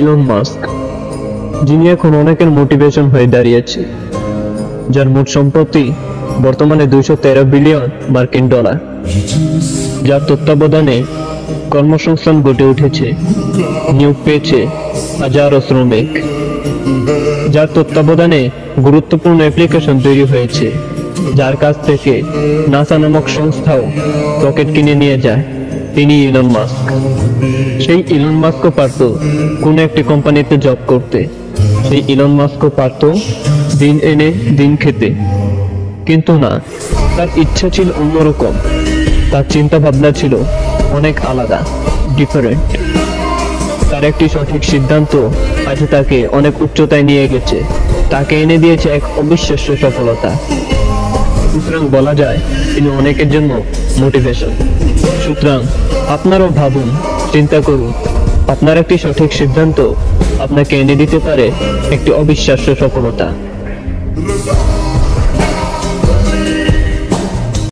Elon Musk, যিনি এখন অনেকের মোটিভেশন হয়ে দাঁড়িয়েছে, যার মোট সম্পত্তি বর্তমানে $213 বিলিয়ন, যার তত্ত্বাবধানে কর্মসংস্থান গড়ে উঠেছে, নিয়োগ পেয়েছে হাজারো শ্রমিক, যার তত্ত্বাবধানে গুরুত্বপূর্ণ অ্যাপ্লিকেশন তৈরি হয়েছে, যার কাছ থেকে নাসা নামক সংস্থাও রকেট কিনে নিয়ে যায়, তিনি ইলন মাস্ক। সেই ইলন মাস্কও পারত কোনো একটি কোম্পানিতে জব করতে, সেই ইলন মাস্কও পারত দিন এনে দিন খেতে, কিন্তু না, তার ইচ্ছা ছিল অন্যরকম, তার চিন্তা ভাবনা ছিল অনেক আলাদা, ডিফারেন্ট। তার একটি সঠিক সিদ্ধান্ত আজ তাকে অনেক উচ্চতায় নিয়ে গেছে, তাকে এনে দিয়েছে এক অবিশ্বাস্য সফলতা। সুতরাং বলা যায় তিনি অনেকের জন্য মোটিভেশন। সুতরাং আপনারাও ভাবুন, চিন্তা করুন, আপনার একটি সঠিক সিদ্ধান্ত আপনাকে এনে দিতে পারে একটি অবিশ্বাস্য সফলতা।